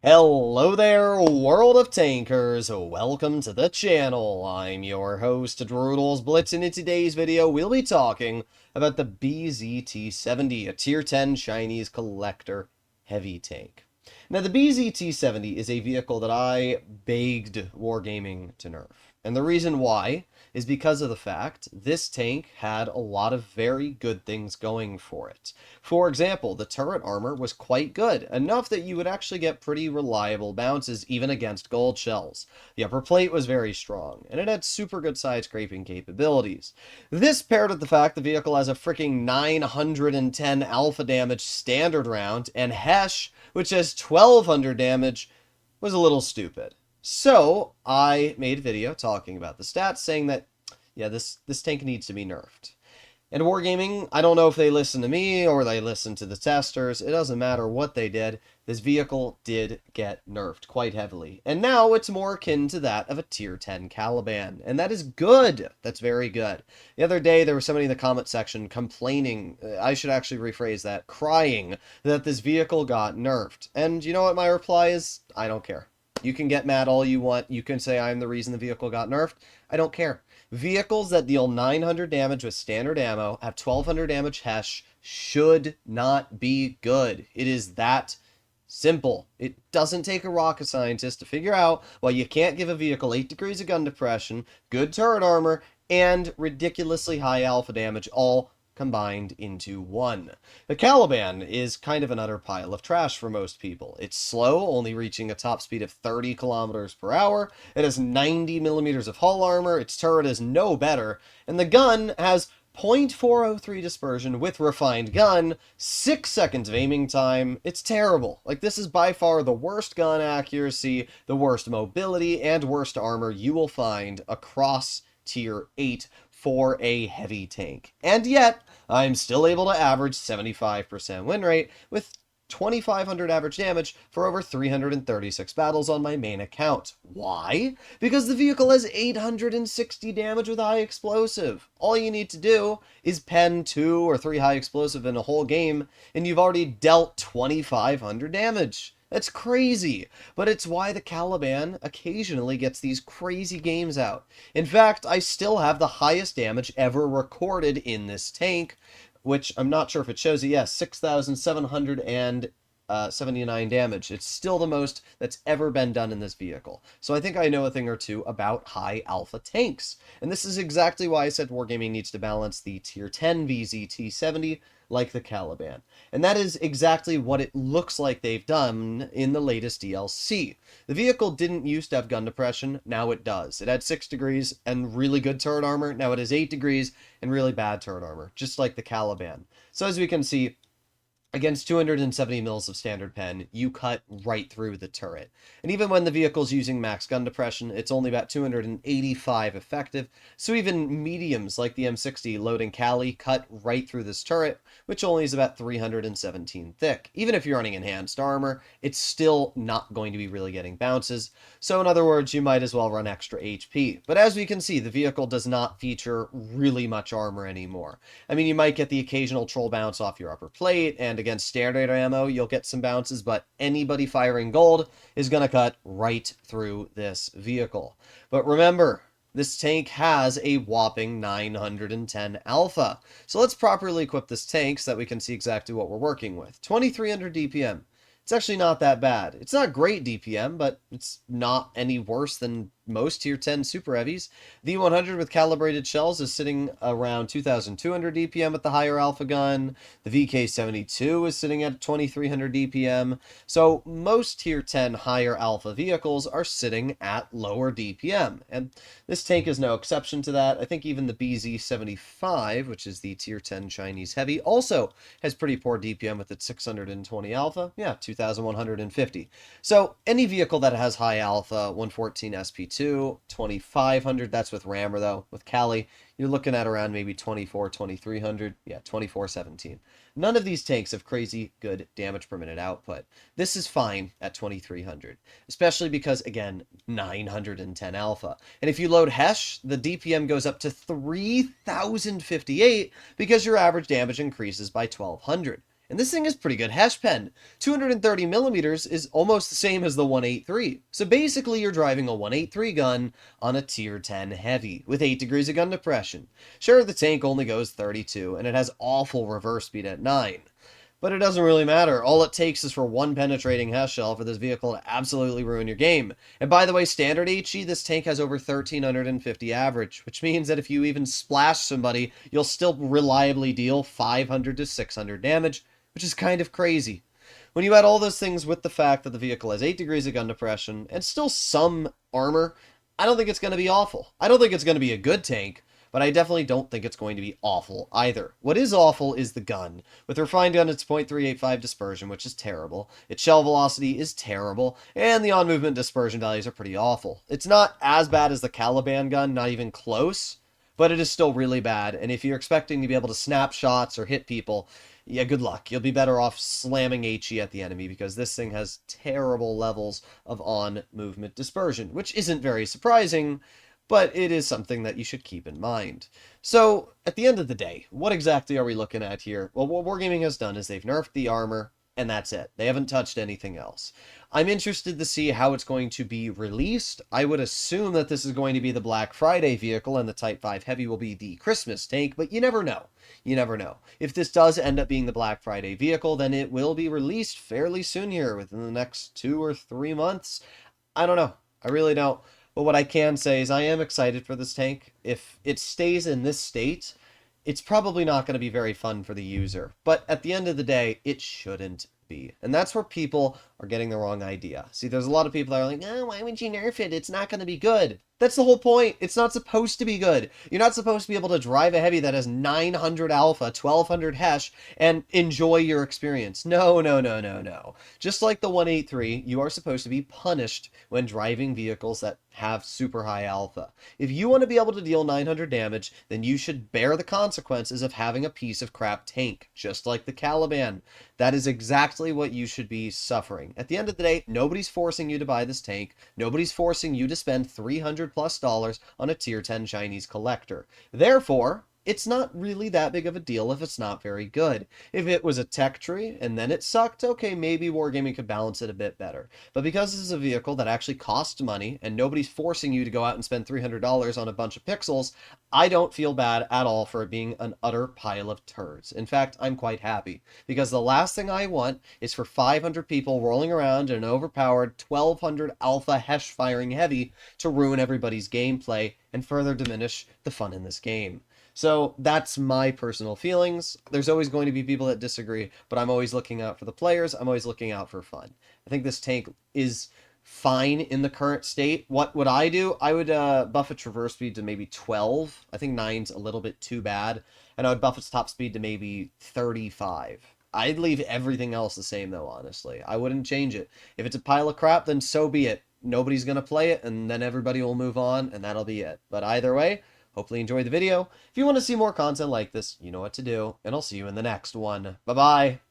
Hello there, world of tankers. Welcome to the channel. I'm your host, Droodles Blitz, and in today's video, we'll be talking about the BZT-70, a Tier 10 Chinese collector heavy tank. Now, the BZT-70 is a vehicle that I begged Wargaming to nerf. And the reason why is because of the fact this tank had a lot of very good things going for it. For example, the turret armor was quite good, enough that you would actually get pretty reliable bounces even against gold shells. The upper plate was very strong, and it had super good side scraping capabilities. This paired with the fact the vehicle has a freaking 910 alpha damage standard round, and HESH, which has 1200 damage, was a little stupid. So, I made a video talking about the stats, saying that, yeah, this tank needs to be nerfed. And Wargaming, I don't know if they listen to me or they listen to the testers. It doesn't matter what they did. This vehicle did get nerfed quite heavily. And now it's more akin to that of a Tier 10 Caliban. And that is good. That's very good. The other day, there was somebody in the comment section complaining, I should actually rephrase that, crying that this vehicle got nerfed. And you know what my reply is? I don't care. You can get mad all you want. You can say I'm the reason the vehicle got nerfed. I don't care. Vehicles that deal 900 damage with standard ammo, have 1200 damage HESH, should not be good. It is that simple. It doesn't take a rocket scientist to figure out why you can't give a vehicle 8 degrees of gun depression, good turret armor, and ridiculously high alpha damage all combined into one. The Caliban is kind of an utter pile of trash for most people. It's slow, only reaching a top speed of 30 kilometers per hour. It has 90 millimeters of hull armor. Its turret is no better. And the gun has 0.403 dispersion with refined gun, 6 seconds of aiming time. It's terrible. Like, this is by far the worst gun accuracy, the worst mobility, and worst armor you will find across Tier 8 for a heavy tank. And yet, I'm still able to average 75% win rate with 2,500 average damage for over 336 battles on my main account. Why? Because the vehicle has 860 damage with high explosive. All you need to do is pen 2 or 3 high explosive in a whole game, and you've already dealt 2,500 damage. That's crazy, but it's why the Caliban occasionally gets these crazy games out. In fact, I still have the highest damage ever recorded in this tank, which I'm not sure if it shows it. Yes, 6,779 damage. It's still the most that's ever been done in this vehicle. So I think I know a thing or two about high alpha tanks. And this is exactly why I said Wargaming needs to balance the Tier 10 VZT-70 like the Caliban. And that is exactly what it looks like they've done in the latest DLC. The vehicle didn't used to have gun depression, now it does. It had 6 degrees and really good turret armor, now it has 8 degrees and really bad turret armor, just like the Caliban. So as we can see, against 270 mils of standard pen, you cut right through the turret. And even when the vehicle's using max gun depression, it's only about 285 effective, so even mediums like the M60 loading Cali cut right through this turret, which only is about 317 thick. Even if you're running enhanced armor, it's still not going to be really getting bounces, so in other words, you might as well run extra HP. But as we can see, the vehicle does not feature really much armor anymore. I mean, you might get the occasional troll bounce off your upper plate, and against standard ammo, you'll get some bounces, but anybody firing gold is going to cut right through this vehicle. But remember, this tank has a whopping 910 alpha. So let's properly equip this tank so that we can see exactly what we're working with. 2300 DPM. It's actually not that bad. It's not great DPM, but it's not any worse than most Tier 10 Super Heavies. The 100 with calibrated shells is sitting around 2,200 DPM with the higher alpha gun. The VK72 is sitting at 2,300 DPM. So most Tier 10 higher alpha vehicles are sitting at lower DPM. And this tank is no exception to that. I think even the BZ75, which is the Tier 10 Chinese Heavy, also has pretty poor DPM with its 620 alpha. Yeah, 2,150. So any vehicle that has high alpha, 114 SP2, 2,500, that's with rammer though. With Cali, you're looking at around maybe 24, 2,300, yeah, 2417. None of these tanks have crazy good damage per minute output. This is fine at 2,300, especially because, again, 910 alpha. And if you load HESH, the DPM goes up to 3,058 because your average damage increases by 1,200. And this thing is pretty good HESH pen. 230 millimeters is almost the same as the 183. So basically you're driving a 183 gun on a tier 10 heavy with 8 degrees of gun depression. Sure, the tank only goes 32 and it has awful reverse speed at 9. But it doesn't really matter. All it takes is for one penetrating HESH shell for this vehicle to absolutely ruin your game. And by the way, standard HE, this tank has over 1350 average, which means that if you even splash somebody, you'll still reliably deal 500 to 600 damage, which is kind of crazy. When you add all those things with the fact that the vehicle has 8 degrees of gun depression and still some armor, I don't think it's going to be awful. I don't think it's going to be a good tank, but I definitely don't think it's going to be awful either. What is awful is the gun. With refined gun, it's 0.385 dispersion, which is terrible. Its shell velocity is terrible, and the on-movement dispersion values are pretty awful. It's not as bad as the Caliban gun, not even close, but it is still really bad, and if you're expecting to be able to snap shots or hit people, yeah, good luck. You'll be better off slamming HE at the enemy because this thing has terrible levels of on-movement dispersion, which isn't very surprising, but it is something that you should keep in mind. So, at the end of the day, what exactly are we looking at here? Well, what Wargaming has done is they've nerfed the armor, and that's it. They haven't touched anything else. I'm interested to see how it's going to be released. I would assume that this is going to be the Black Friday vehicle, and the Type 5 Heavy will be the Christmas tank, but you never know. You never know. If this does end up being the Black Friday vehicle, then it will be released fairly soon here, within the next 2 or 3 months. I don't know. I really don't. But what I can say is I am excited for this tank. If it stays in this state, it's probably not going to be very fun for the user. But at the end of the day, it shouldn't be. And that's where people are getting the wrong idea. See, there's a lot of people that are like, oh, why would you nerf it? It's not going to be good. That's the whole point. It's not supposed to be good. You're not supposed to be able to drive a heavy that has 900 alpha, 1200 HESH, and enjoy your experience. No, no, no, no, no. Just like the 183, you are supposed to be punished when driving vehicles that have super high alpha. If you want to be able to deal 900 damage, then you should bear the consequences of having a piece of crap tank, just like the Caliban. That is exactly what you should be suffering. At the end of the day, nobody's forcing you to buy this tank. Nobody's forcing you to spend $300+ on a tier 10 Chinese collector. Therefore, it's not really that big of a deal if it's not very good. If it was a tech tree and then it sucked, okay, maybe Wargaming could balance it a bit better. But because this is a vehicle that actually costs money and nobody's forcing you to go out and spend $300 on a bunch of pixels, I don't feel bad at all for it being an utter pile of turds. In fact, I'm quite happy because the last thing I want is for 500 people rolling around in an overpowered 1200 alpha HESH firing heavy to ruin everybody's gameplay and further diminish the fun in this game. So that's my personal feelings. There's always going to be people that disagree, but I'm always looking out for the players. I'm always looking out for fun. I think this tank is fine in the current state. What would I do? I would buff its traverse speed to maybe 12. I think 9's a little bit too bad. And I would buff its top speed to maybe 35. I'd leave everything else the same, though, honestly. I wouldn't change it. If it's a pile of crap, then so be it. Nobody's going to play it, and then everybody will move on, and that'll be it. But either way, hopefully you enjoyed the video. If you want to see more content like this, you know what to do, and I'll see you in the next one. Bye-bye!